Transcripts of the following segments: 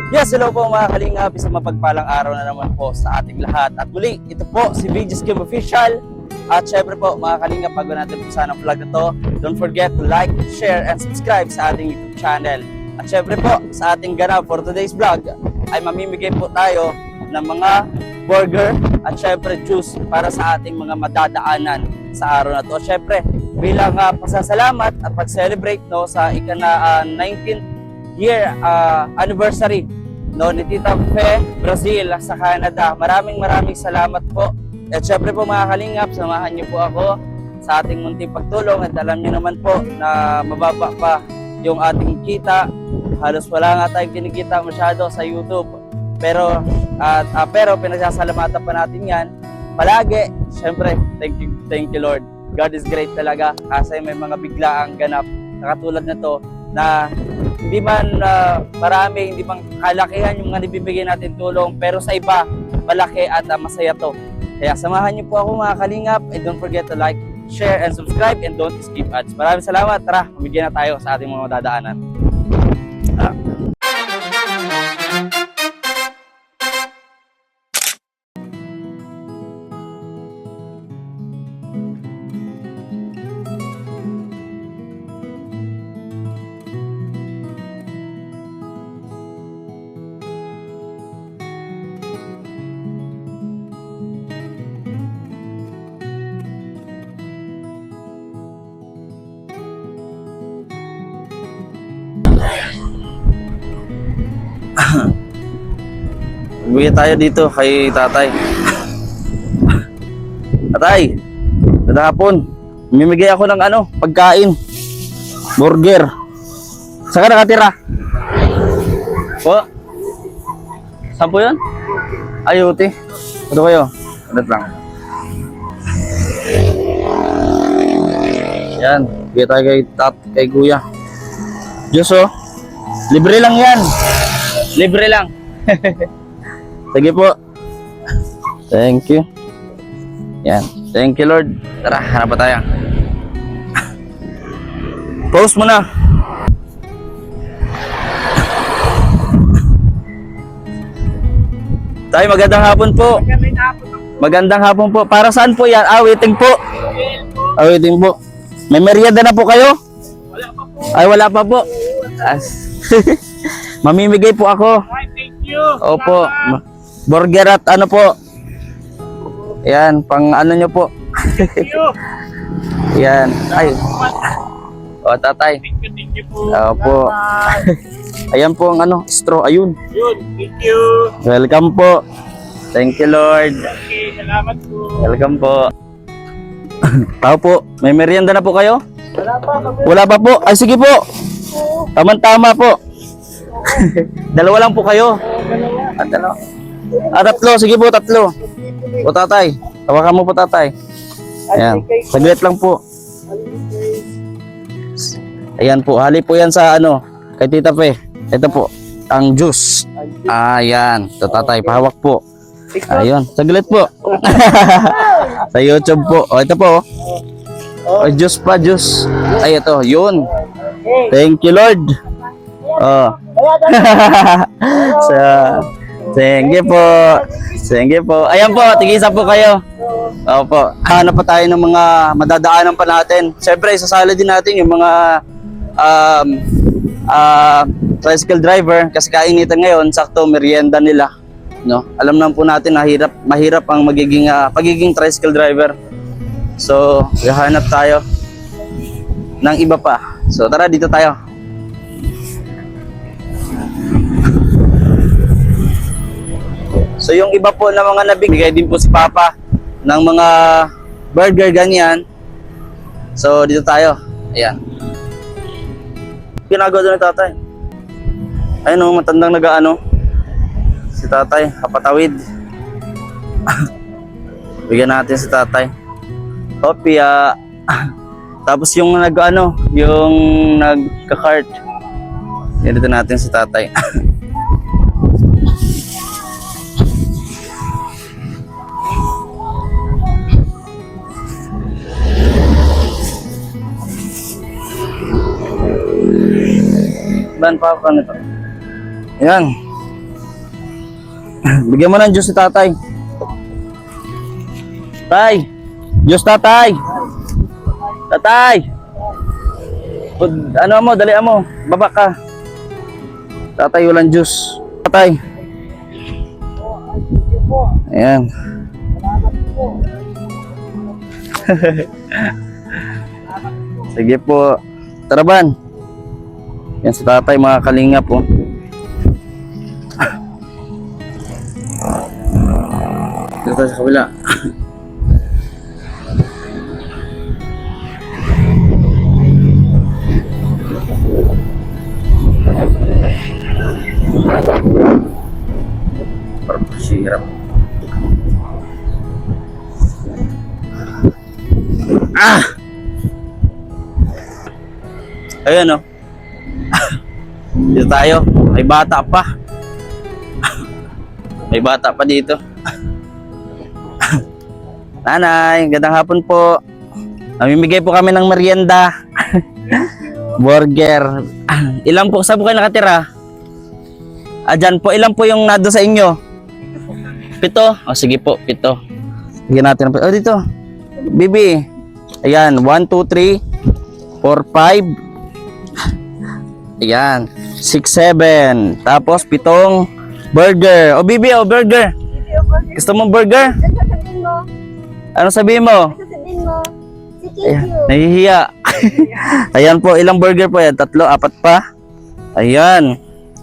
Yes, hello po mga kalingap. Isang mapagpalang araw na naman po sa ating lahat. At muli, ito po si VG's Game Official. At syempre po mga kalingap, bago natin po sana ang vlog na to, don't forget to like, share, and subscribe sa ating YouTube channel. At syempre po, sa ating ganap for today's vlog, ay mamimigay po tayo ng mga burger at syempre juice para sa ating mga madadaanan sa araw na to. Syempre, bilang pasasalamat at pag-celebrate no, sa ika-na 19th year anniversary no, ni Tita Fe Brazil sa Canada. Maraming salamat po. At syempre po mga kalingap, samahan niyo po ako sa ating munting pagtulong. At alam niyo naman po na mababa pa yung ating kita. Halos wala nga tayong kinikita masyado sa YouTube. Pero pinagsasalamatan pa natin yan palagi. Syempre, thank you Lord. God is great talaga kasi may mga biglaang ganap na katulad na to na hindi man marami, hindi man kalakihan yung mga nabibigay natin tulong, pero sa iba, malaki at masaya to. Kaya samahan niyo po ako mga kalingap, and don't forget to like, share, and subscribe, and don't skip ads. Maraming salamat. Tara, mabigyan na tayo sa ating mga dadaanan. Bigyan tayo dito kay tatay. Tatay, kada hapon, mimigay ako ng pagkain. Burger. Saan ka nakatira? Po? Saan po yun? Ayuti. Ano kayo? Adat lang. Yan, bigyan tayo kay kuya. Diyos oh. Libre lang yan. Libre lang. Sige po. Thank you. Yan. Thank you Lord. Tara, hanap pa tayo. Post mo na. Tayo, magandang hapon po. Magandang hapon po. Para saan po yan? Waiting po. Waiting po. May merienda na po kayo? Wala pa po. Ay, wala pa po. Mamimigay po ako. Thank you. Opo. Burger at po. Yan, pang nyo po. Thank you. Yan. Ay. O, tatay. Thank you po. Opo. Ayan po ang straw. Ayun. Yun. Thank you. Welcome po. Thank you Lord. Okay, salamat po. Welcome po. Tao po. May merienda na po kayo? Wala pa. Wala pa po. Ay, sige po. Tama-tama po. Dalawa lang po kayo. At dalawa. Tatlo. Sige po, tatlo. O tatay. Tawakan mo po tatay. Ayan. Saglit lang po. Ayan po. Hali po yan sa kay Tita Fe. Ito po. Ang juice. Ayan. Ito tatay. Pahawak po. Ayun. Saglit po. Sa YouTube po. O ito po. O juice pa. Juice. Ay ito. Yun. Thank you Lord. Oh. Thank you po. Thank you po. Ayan po, tigisa po kayo. Opo. Hanap pa tayo ng mga madadaanan pa natin. Siyempre, isasali din natin yung mga tricycle driver kasi kainitan ngayon, sakto merienda nila. No? Alam naman po natin na mahirap ang pagiging tricycle driver. So, hahanap tayo ng iba pa. So, tara dito tayo. So yung iba po na mga nabigay din po si Papa ng mga burger ganyan. So dito tayo. Ayan. Ginagawa doon ni tatay. Ayun matandang si tatay, kapatawid. Bigyan natin si tatay. Kopya. Tapos yung yung nagka-cart. Dito natin si tatay. Ban pa ako nito. Ayan. Bigyan mo ng juice si tatay. Tay! Juice tatay! Tatay! Ano mo, dalian mo. Baba ka. Tatay, walang juice. Tatay. Ayan. Sige po. Tara ban. Yan si tatay, mga kalingap po. Dito tayo sa kabila. Parang sirap. Ah! Ayan o. Dito tayo. May bata pa. May bata pa dito. Nanay, gandang hapon po. Namimigay po kami ng merienda. Burger. Ilan po? Saan po kayo nakatira? Dyan po. Ilan po yung nado sa inyo? 7? O sige po, 7. Bigyan natin. Oh, dito. Bibi. Ayan, 1, 2, 3, 4, 5. Ayan, 6, 7. Tapos 7 burger. O Bibi, o burger. Gusto mo burger? Sasabihin mo. Ano sabihin mo? Sasabihin mo. Si Ayan, Kikyo. nahihiya. Ayan po, ilang burger po yan? 3, 4 pa? Ayan.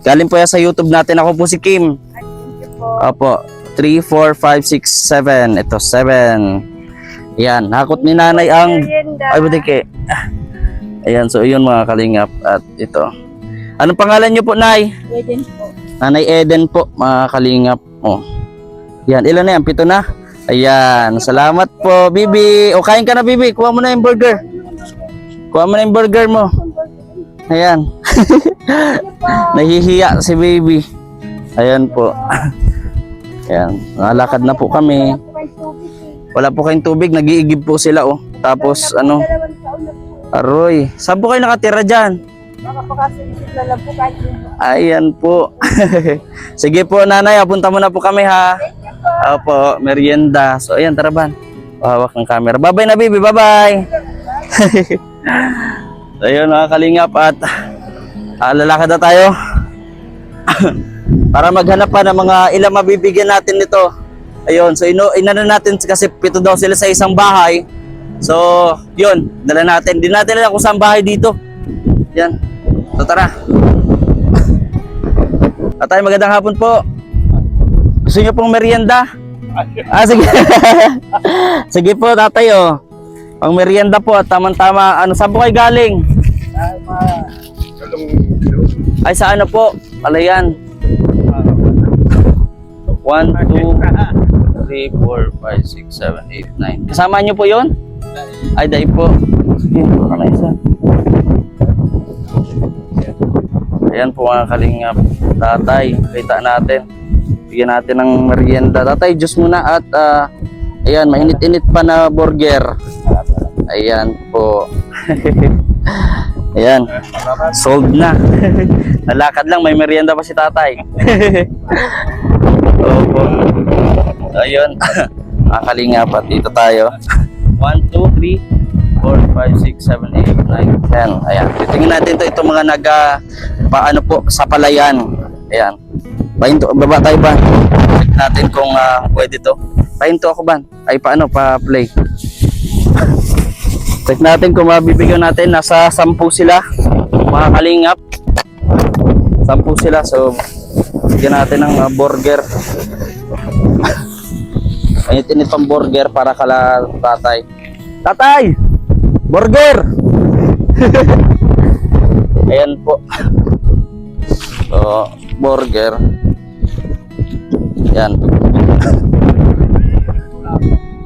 Galing po yan sa YouTube natin. Ako po si Kim. At Kikyo po. Opo. 3, 4, 5, 6, 7. Ito, 7. Ayan. Hakot ni nanay ang... Merienda. Ay, butike. Ayan. So, yun mga kalingap. At ito. Anong pangalan nyo po, Nay? Eden po. Nanay Eden po, mga kalingap. Oh. Yan. Ilan na yan? 7 na? Ayan. Salamat po, Bibi. O, kain ka na, Bibi. Kuha mo na yung burger. Kuha mo na yung burger mo. Ayan. Nahihiya si Baby. Ayan po. Ayan. Nalakad na po kami. Wala po kayong tubig. Nag-iigib po sila, oh. Tapos, ano, aroy. Saan po kayo nakatira dyan? Makapakasalisip na lang po kahit yung Ayan po. Sige po, nanay. Punta mo na po kami, ha. Opo, merienda. So, ayan, tara ban. Hawak ng camera. Bye-bye na, Baby. Bye-bye. So, ayun, mga kalingap. At lalakad na tayo. Para maghanap pa ng mga ilang mabibigyan natin nito. Ayun, so inano natin kasi 7 daw sila sa isang bahay. So, yun, dala natin. Di natin alam kung saan bahay dito. Yan. So, tara. Tatay, magandang hapon po. Gusto niyo pong merienda? Sige. Sige po, tatay, oh. Pang merienda po, at tamang-tama. Ano, saan po kayo galing? Ay, sa ano po? Palayan. 1, 2, 3, 4, 5, 6, 7, 8, 9. Kasama niyo po yun? Ay, dahil po. Sige, baka na isa. Ayan po mga kalingap. Tatay, kita natin. Bigyan natin ng merienda. Tatay, juice muna at ayan, mainit-init pa na burger. Ayan po. Ayan, sold na. Nalakad lang, may merienda pa si tatay. Opo. Ayun. Mga kalingap at dito tayo. 1, 2, 3, 4, 5, 6, 7, 8, 9, 10. Ayan. Titingnan natin itong mga paano po sa palayan. Ayan. Pahinto, baba tayo ba? Check natin kung pwede to. Pahinto ako ba? Ay paano pa-play. Check natin kung mabibigyan natin. Nasa 10 sila. Mga kalingap. 10 sila. So, bigyan natin ng burger. Init-init pang burger para kala tatay. Tatay! Burger! Ayan po. So, burger. Yan.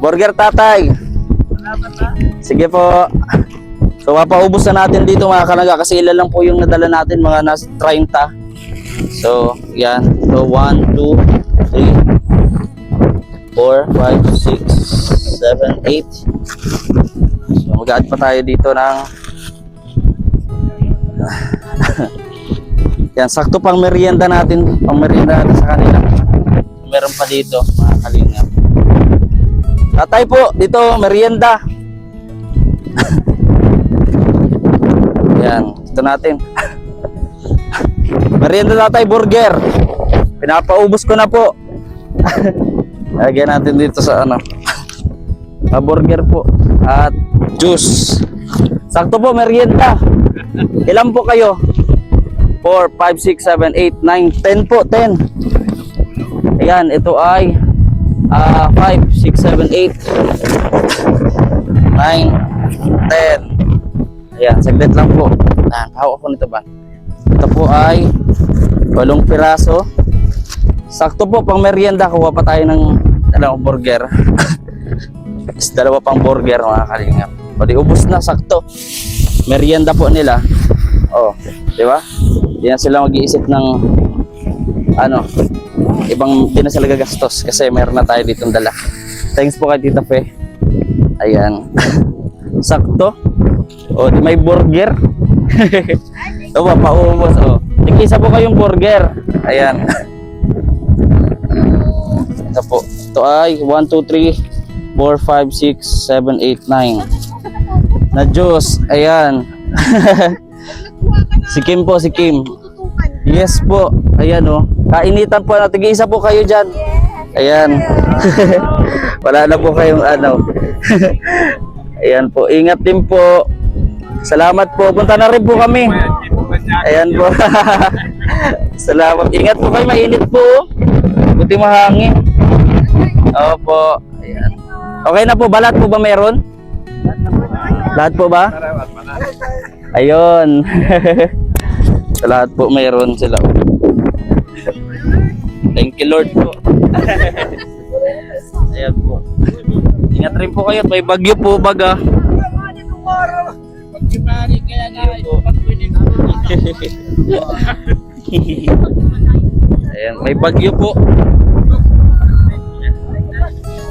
Burger, tatay. Sige po. So, mapaubos na natin dito mga kalaga kasi ilan lang po yung nadala natin, mga nasa 30. So, yan. So, 1, 2, 3, 4, 5, 6, 7, 8. So, mag-add pa tayo dito ng yan, sakto pang merienda natin. Pang merienda natin sa kanila. meron pa dito, mga kalingap. Tatay po, dito, merienda. Ayan, ito natin. Merienda tatay, burger. Pinapaubos ko na po. Lagyan natin dito sa ano. Burger po. At juice. Sakto po, merienda. Ilan po kayo? 4, 5, 6, 7, 8, 9, 10 po, 10. Ayan, ito ay 5, 6, 7, 8, 9, 10. Ayan, saglit lang po. Ayan, hawak ko nito ba? Ito po ay 8 piraso. Sakto po, pang merienda. Kuha pa tayo ng burger. Is dalawa pang burger, mga kalingap. O di ubos na, sakto. Merienda po nila. Oh, di ba? Di na sila mag-iisip ng ano, ibang di na sila gagastos kasi meron na tayo ditong dala. Thanks po kay Tita Fe. Ayan. Sakto. O, di may burger. Ito ba, paubos. O, tig-isa po kayong burger. Ayan. Ito po. Ito ay 1, 2, 3, 4, 5, 6, 7, 8, 9 na juice. Ayan. Si Kim po, si Kim. Yes po. Ayan o. Kainitan po na. Tig-isa po kayo dyan. Ayan. Wala na po kayong ano. Ayan po. Ingat din po. Salamat po. Punta na rin po kami. Ayan po. Salamat. Ingat po kayo. Mainit po. Buti mahangin. Opo. Ayan. Okay na po. Balat po ba meron? Lahat po ba? Ayun. Sa lahat po mayroon sila. Thank you Lord po. Ayan po. Ingat rin po kayo. May bagyo po baga. Ayan, may bagyo po.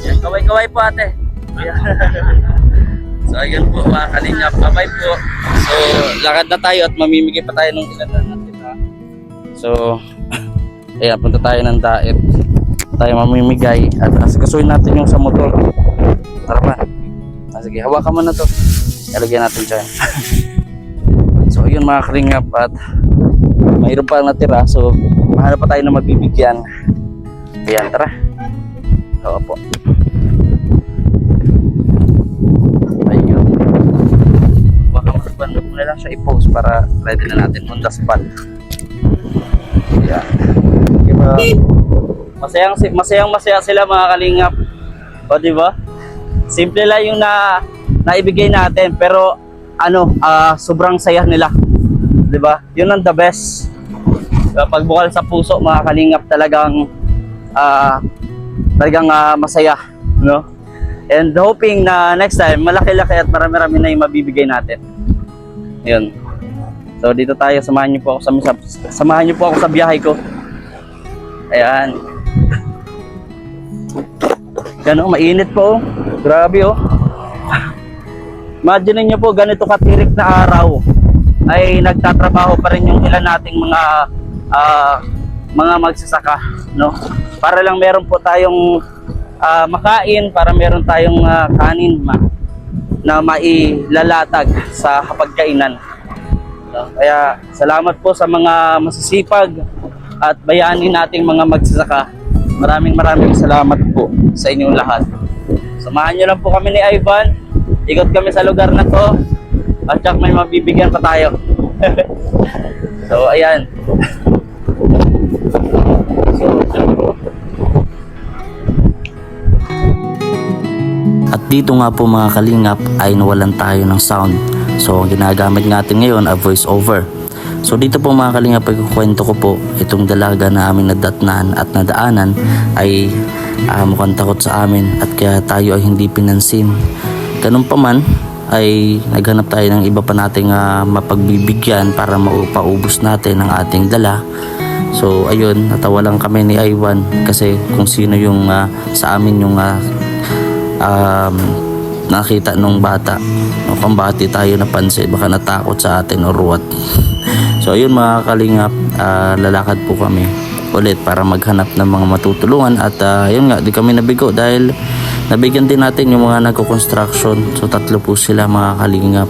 Ayan, kaway-kaway po ate. Ayan. So ayun po mga kalingap, bye po. So lakad na tayo at mamimigay pa tayo ng ilan na natin ha. So ayan, punta tayo ng daet. Tayo mamimigay at asikasuhin natin yung sa motor. Tara pa. Sige, hawakan mo na to. Ilagyan natin dyan. So ayun mga kalingap at mayroon pa natira. So mahanap pa tayo na mabibigyan. Ayan, tara. Oo po. Muna lang siya i-post para ready na natin on the spot. Yeah. Diba? Masaya sila mga kalingap. O di ba? Simple lang yung naibigay natin pero ano, sobrang saya nila. Di ba? Yun ang the best. Pagbukal sa puso mga kalingap talagang masaya, no? And hoping na next time malaki-laki at marami-rami na yung mabibigay natin. Yun. So dito tayo, samahan niyo po ako sa biyahe ko. Ayan. Yan o, mainit po. Grabe o. Imagine niyo po, ganito katirik na araw ay nagtatrabaho pa rin yung ilan nating mga magsasaka, no? Para lang meron po tayong makain, para meron tayong kanin na mailalatag sa hapagkainan. So, kaya salamat po sa mga masisipag at bayani nating mga magsasaka. Maraming salamat po sa inyong lahat. Samahan nyo lang po kami ni Ivan. Ikot kami sa lugar na to at syak may mabibigyan pa tayo. So ayan. At dito nga po mga kalingap ay nawalan tayo ng sound. So ang ginagamit natin ngayon ay voice over. So dito po mga kalingap ay kukwento ko po itong dalaga na aming nadatnan at nadaanan ay mukhang takot sa amin at kaya tayo ay hindi pinansin. Ganun pa man ay naghanap tayo ng iba pa nating mapagbibigyan para maupaubos natin ang ating dala. So ayun, natawa lang kami ni Ivan kasi kung sino yung sa amin yung nakita nung bata. Kung bakit tayo napansin, baka natakot sa atin or what. So ayun mga kalingap, lalakad po kami ulit para maghanap ng mga matutulungan at yun nga, di kami nabigo dahil nabigyan din natin yung mga nagko-construction. So 3 po sila mga kalingap.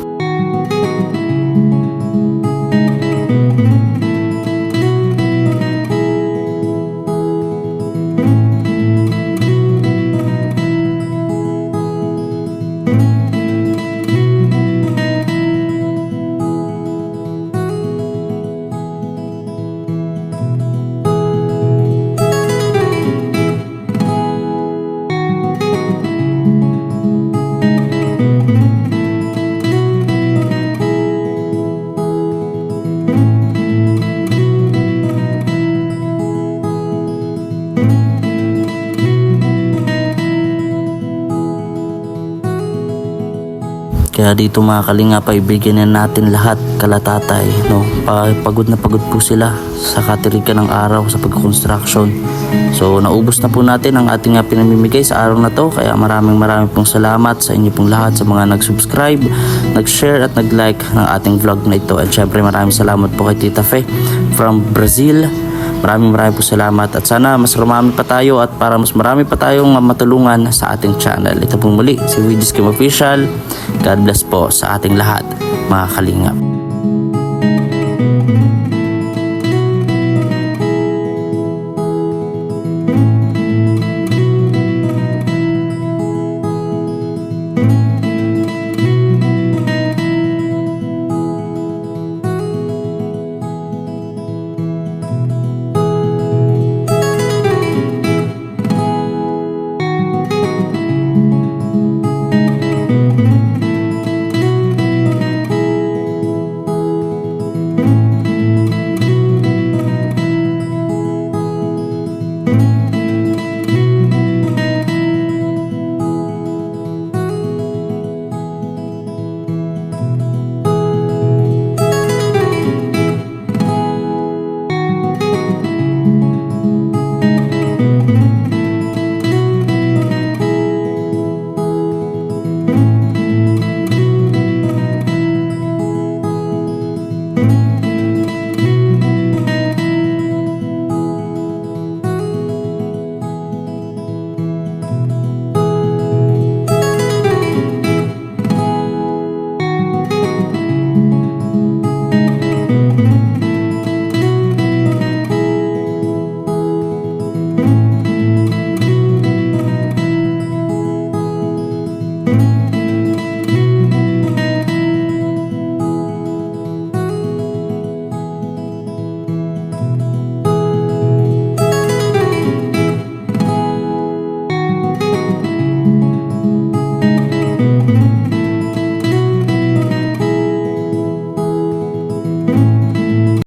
Kaya dito mga kalingap ay bigyan na natin lahat kalatatay, no? Pagod na pagod po sila sa katirikan ng araw sa pagkonstruction. So naubos na po natin ang ating pinamimigay sa araw na to. Kaya maraming pong salamat sa inyo pong lahat, sa mga nag-subscribe, nag-share at nag-like ng ating vlog na ito. At syempre maraming salamat po kay Tita Fe from Brazil. Maraming po salamat at sana mas marami pa tayo at para mas marami pa tayong matulungan sa ating channel. Ito po muli si VG's Kim Official. God bless po sa ating lahat mga kalingap.